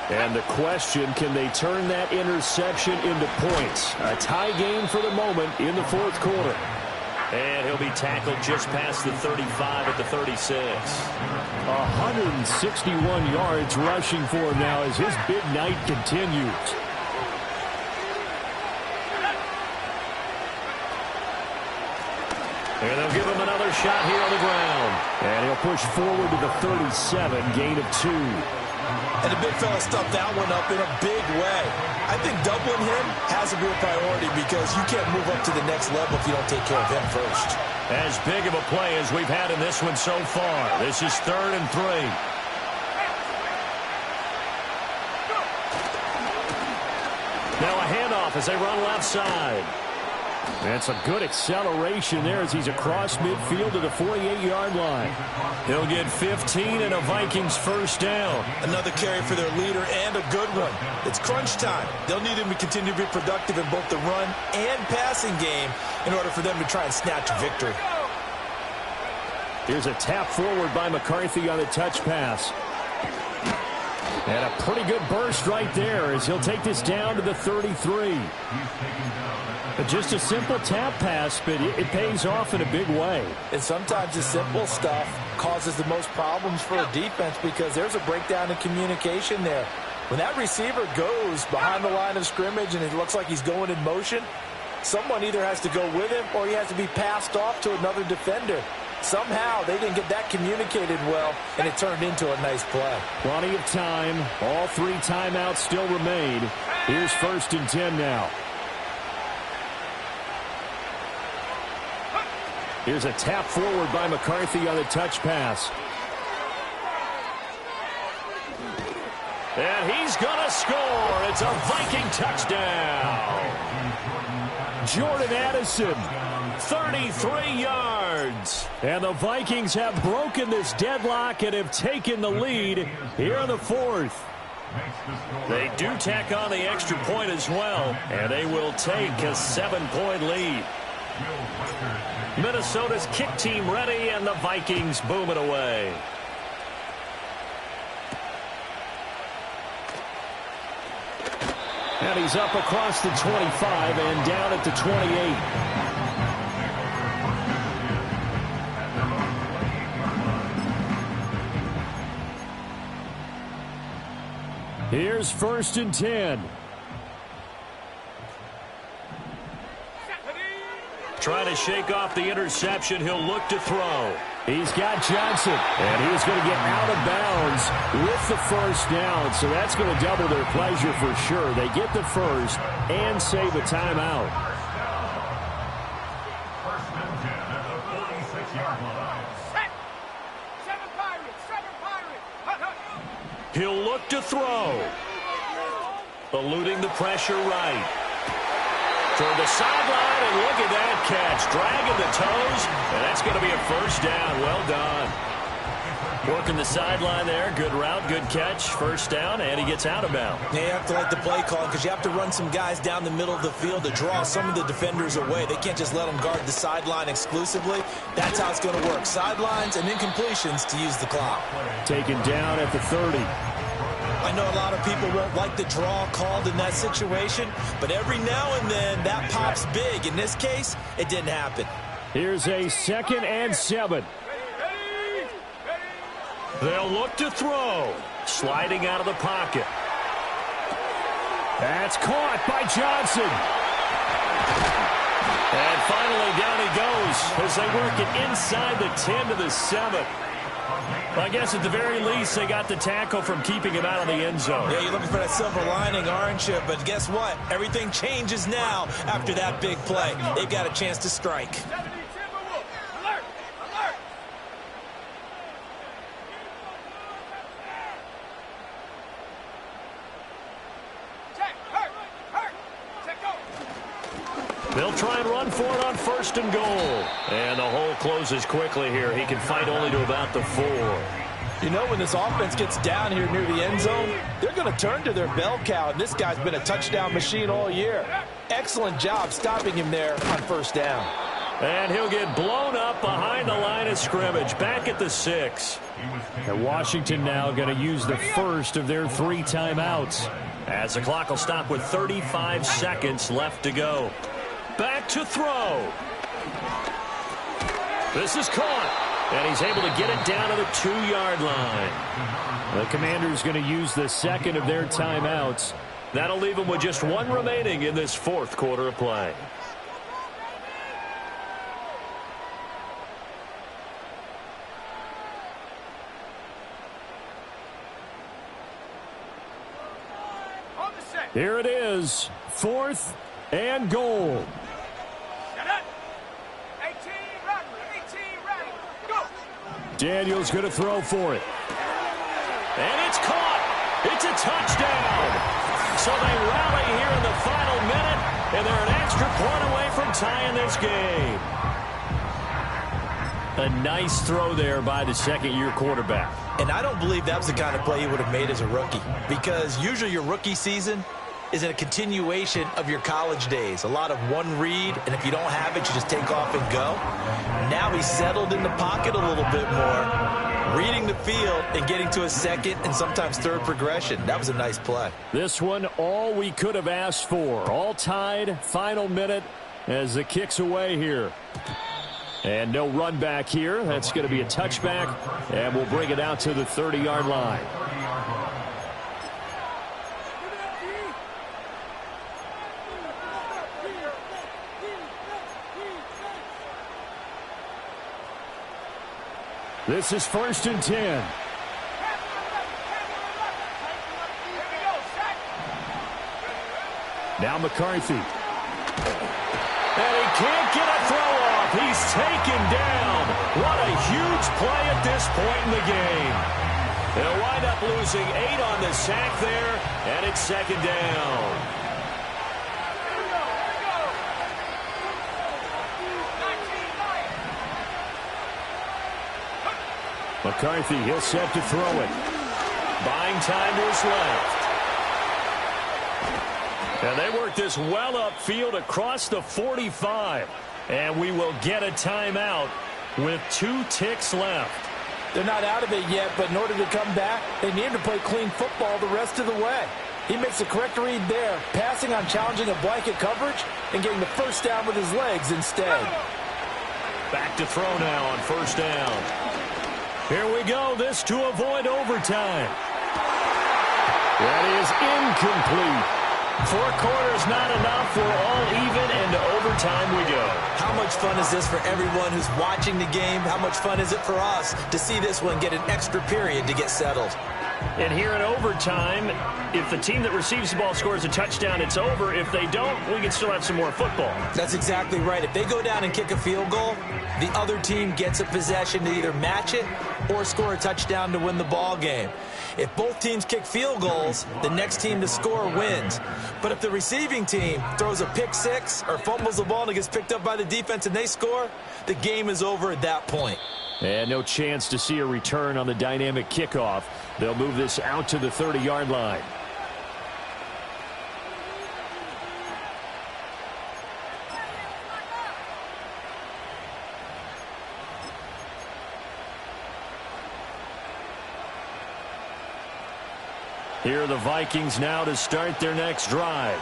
And the question, can they turn that interception into points? A tie game for the moment in the 4th quarter. And he'll be tackled just past the 35 at the 36. 161 yards rushing for him now as his big night continues. And they'll give him another shot here on the ground. And he'll push forward to the 37, gain of 2. And the big fella stuffed that one up in a big way. I think doubling him has to be a priority, because you can't move up to the next level if you don't take care of him first. As big of a play as we've had in this one so far. This is 3rd and 3. Now a handoff as they run left side. That's a good acceleration there as he's across midfield to the 48-yard line. He'll get 15 and a Vikings 1st down. Another carry for their leader, and a good one. It's crunch time. They'll need him to continue to be productive in both the run and passing game in order for them to try and snatch victory. Here's a tap forward by McCarthy on the touch pass. And a pretty good burst right there as he'll take this down to the 33. But just a simple tap pass, but it pays off in a big way. And sometimes the simple stuff causes the most problems for a defense, because there's a breakdown in communication there. When that receiver goes behind the line of scrimmage and it looks like he's going in motion, Someone either has to go with him or he has to be passed off to another defender. Somehow they didn't get that communicated well, and it turned into a nice play. Plenty of time. All 3 timeouts still remain. Here's 1st and 10 now. Here's a tap forward by McCarthy on the touch pass. And he's going to score. It's a Viking touchdown. Jordan Addison, 33 yards. And the Vikings have broken this deadlock and have taken the lead here in the 4th. They do tack on the extra point as well, and they will take a 7-point lead. Minnesota's kick team ready, and the Vikings boom it away. And he's up across the 25 and down at the 28. Here's 1st and 10. Trying to shake off the interception. He'll look to throw. He's got Johnson, and he's going to get out of bounds with the 1st down, so that's going to double their pleasure for sure. They get the 1st and save a timeout. He'll look to throw. Eluding the pressure right. For the sideline, and look at that catch. Dragging the toes, and that's going to be a 1st down. Well done. Working the sideline there. Good route, good catch. 1st down, and he gets out of bounds. Yeah, you have to like the play call because you have to run some guys down the middle of the field to draw some of the defenders away. They can't just let them guard the sideline exclusively. That's how it's going to work. Sidelines and incompletions to use the clock. Taken down at the 30. I know a lot of people won't like the draw called in that situation, but every now and then that pops big. In this case, it didn't happen. Here's a 2nd and 7. They'll look to throw. Sliding out of the pocket. That's caught by Johnson. And finally down he goes as they work it inside the 10 to the 7. I guess at the very least they got the tackle from keeping him out of the end zone. Yeah, you're looking for that silver lining, aren't you? But guess what? Everything changes now after that big play. They've got a chance to strike. They'll try and run for it on 1st and goal. And the hole closes quickly here. He can fight only to about the 4. You know, when this offense gets down here near the end zone, they're going to turn to their bell cow, and this guy's been a touchdown machine all year. Excellent job stopping him there on 1st down. And he'll get blown up behind the line of scrimmage, back at the 6. And Washington now going to use the 1st of their 3 timeouts, as the clock will stop with 35 seconds left to go. Back to throw. This is caught. And he's able to get it down to the 2-yard line. The Commanders going to use the 2nd of their timeouts. That'll leave them with just 1 remaining in this 4th quarter of play. Here it is, 4th and goal. Daniel's going to throw for it. And it's caught. It's a touchdown. So they rally here in the final minute, and they're an extra point away from tying this game. A nice throw there by the 2nd-year quarterback. And I don't believe that was the kind of play he would have made as a rookie, because usually your rookie season is a continuation of your college days. A lot of one read, and if you don't have it, you just take off and go. Now he's settled in the pocket a little bit more, reading the field and getting to a 2nd and sometimes 3rd progression. That was a nice play. This one, all we could have asked for. All tied, final minute as the kick's away here. And no run back here. That's going to be a touchback, and we'll bring it out to the 30-yard line. This is 1st and 10. Now McCarthy. And he can't get a throw off. He's taken down. What a huge play at this point in the game. They'll wind up losing 8 on the sack there, and it's 2nd down. McCarthy, he'll set to throw it. Buying time to his left. And they work this well upfield across the 45. And we will get a timeout with 2 ticks left. They're not out of it yet, but in order to come back, they need to play clean football the rest of the way. He makes a correct read there, passing on challenging a blanket coverage and getting the first down with his legs instead. Back to throw now on 1st down. Here we go. This to avoid overtime. That is incomplete. 4 quarters not enough. We're all even, and to overtime we go. How much fun is this for everyone who's watching the game? How much fun is it for us to see this one get an extra period to get settled? And here in overtime, if the team that receives the ball scores a touchdown, it's over. If they don't, we can still have some more football. That's exactly right. If they go down and kick a field goal, the other team gets a possession to either match it or score a touchdown to win the ball game. If both teams kick field goals, the next team to score wins. But if the receiving team throws a pick six or fumbles the ball and it gets picked up by the defense and they score, the game is over at that point. And no chance to see a return on the dynamic kickoff. They'll move this out to the 30-yard line. Here are the Vikings now to start their next drive.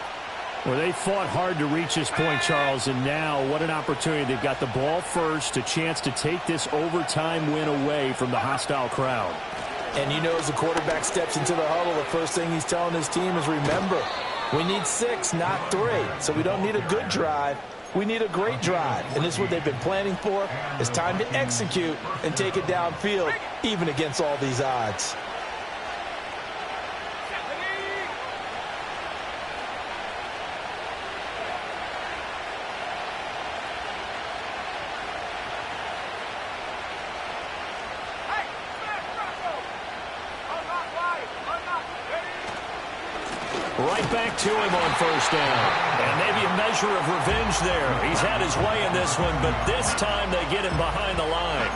Well, they fought hard to reach this point, Charles, and now what an opportunity. They've got the ball first, a chance to take this overtime win away from the hostile crowd. And you know, as the quarterback steps into the huddle, the first thing he's telling his team is, remember, we need 6, not 3. So we don't need a good drive. We need a great drive. And this is what they've been planning for. It's time to execute and take it downfield, even against all these odds. Right back to him on 1st down. And maybe a measure of revenge there. He's had his way in this one, but this time they get him behind the line.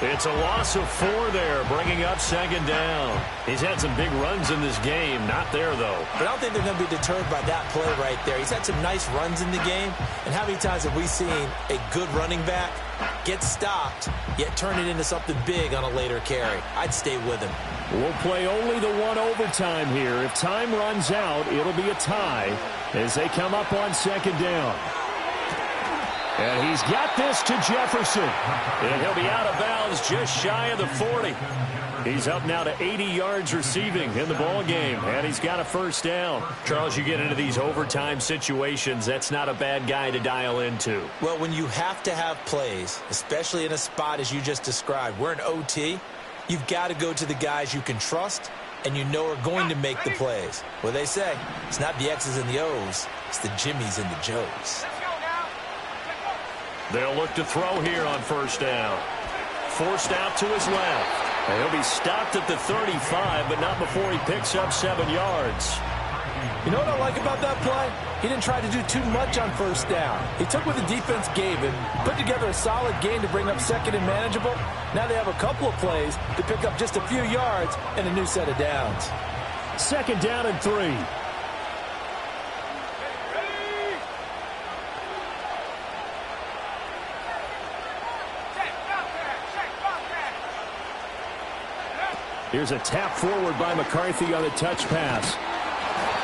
It's a loss of 4 there, bringing up 2nd down. He's had some big runs in this game. Not there, though. But I don't think they're going to be deterred by that play right there. He's had some nice runs in the game. And how many times have we seen a good running back get stopped, yet turn it into something big on a later carry? I'd stay with him. We'll play only the 1 overtime here. If time runs out, it'll be a tie as they come up on 2nd down. And he's got this to Jefferson. And he'll be out of bounds just shy of the 40. He's up now to 80 yards receiving in the ball game, and he's got a 1st down. Charles, you get into these overtime situations, that's not a bad guy to dial into. Well, when you have to have plays, especially in a spot as you just described, we're in OT, you've got to go to the guys you can trust and you know are going to make the plays. Well, they say it's not the X's and the O's, it's the Jimmys and the Joes. They'll look to throw here on 1st down. Forced out to his left. And he'll be stopped at the 35, but not before he picks up 7 yards. You know what I like about that play? He didn't try to do too much on 1st down. He took what the defense gave him, put together a solid game to bring up 2nd and manageable. Now they have a couple of plays to pick up just a few yards and a new set of downs. 2nd down and 3. Here's a tap forward by McCarthy on the touch pass.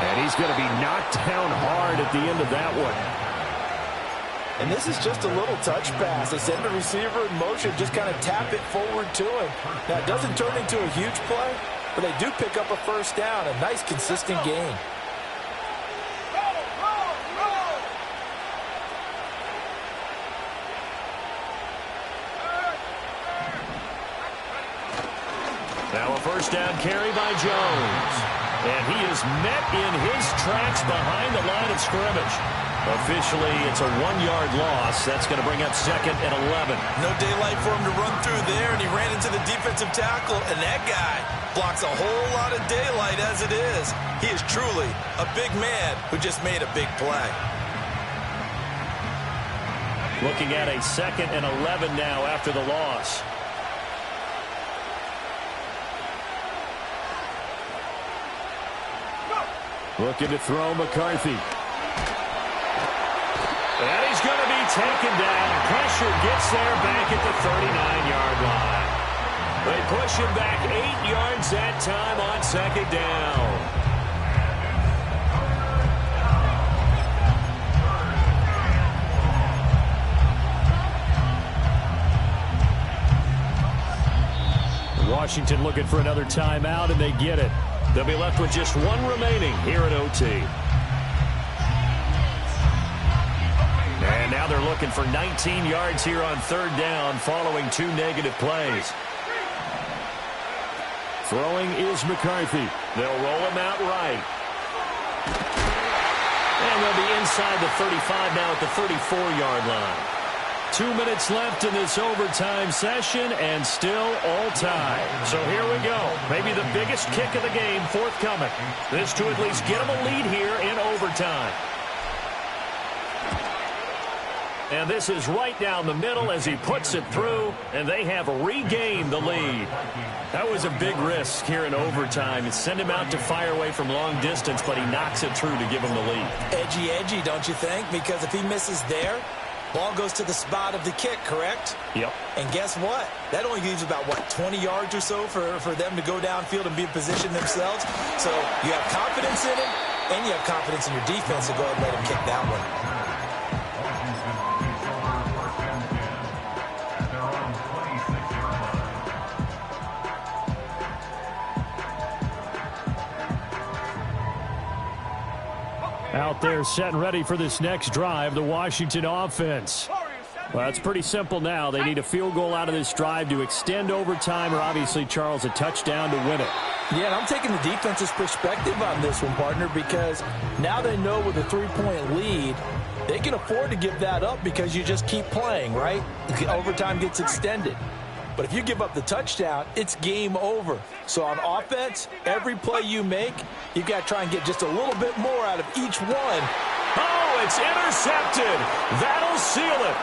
And he's going to be knocked down hard at the end of that one. And this is just a little touch pass. They send the receiver in motion, just kind of tap it forward to him. Now, it doesn't turn into a huge play, but they do pick up a 1st down, a nice, consistent gain. Now a first down carry by Jones. And he is met in his tracks behind the line of scrimmage. Officially, it's a 1-yard loss. That's going to bring up 2nd and 11. No daylight for him to run through there, and he ran into the defensive tackle, and that guy blocks a whole lot of daylight as it is. He is truly a big man who just made a big play. Looking at a 2nd and 11 now after the loss. Looking to throw McCarthy. And he's going to be taken down. Pressure gets there back at the 39-yard line. They push him back 8 yards that time on 2nd down. Washington looking for another timeout, and they get it. They'll be left with just one remaining here at OT. And now they're looking for 19 yards here on 3rd down following 2 negative plays. Throwing is McCarthy. They'll roll him out right. And they'll be inside the 35 now at the 34-yard line. 2 minutes left in this overtime session, and still all tied. So here we go. Maybe the biggest kick of the game forthcoming. This to at least get them a lead here in overtime. And this is right down the middle as he puts it through, and they have regained the lead. That was a big risk here in overtime. It sent him out to fire away from long distance, but he knocks it through to give him the lead. Edgy, don't you think? Because if he misses there, ball goes to the spot of the kick, correct? Yep. And guess what? That only leaves about, 20 yards or so for them to go downfield and be in position themselves. So you have confidence in him, and you have confidence in your defense to go ahead and let him kick that one. Out there set and ready for this next drive, the Washington offense. Well, it's pretty simple now. They need a field goal out of this drive to extend overtime, or obviously, Charles, a touchdown to win it. Yeah, and I'm taking the defense's perspective on this one, partner, because now they know with a 3-point lead, they can afford to give that up because you just keep playing, right? Overtime gets extended. But if you give up the touchdown, it's game over. So on offense, every play you make, you've got to try and get just a little bit more out of each one. Oh, it's intercepted. That'll seal it.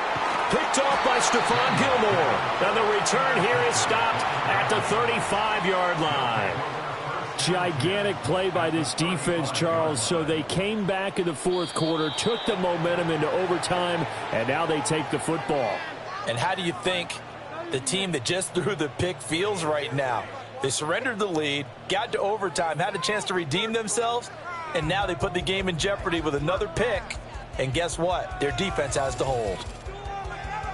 Picked off by Stephon Gilmore. And the return here is stopped at the 35-yard line. Gigantic play by this defense, Charles. So they came back in the 4th quarter, took the momentum into overtime, and now they take the football. And how do you think the team that just threw the pick feels right now? They surrendered the lead, got to overtime, had a chance to redeem themselves, and now they put the game in jeopardy with another pick. And guess what? Their defense has to hold.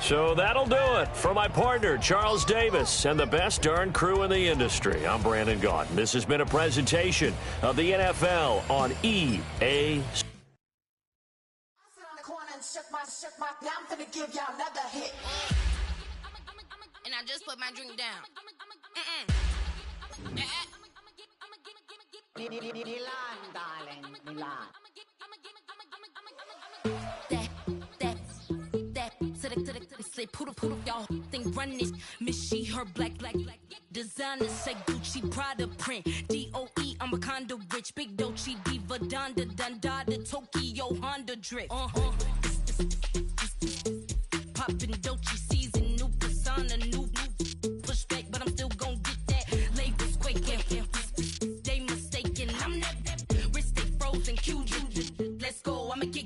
So that'll do it for my partner, Charles Davis, and the best darn crew in the industry. I'm Brandon Gaudin. This has been a presentation of the NFL on EA. And I just put my drink down. Milan, darling, Milan. Say poodle, y'all think run this. Miss she, her black. Designer say Gucci, Prada print. DOE, I'm a condo rich. Big Dolce, Diva, Donda, Tokyo, Honda drip. Poppin' Dolce season, new persona, new pushback, but I'm still gon' get that. Labels quaking, they mistaken. I'm that wrist stay frozen, QG. Let's go, I'ma get.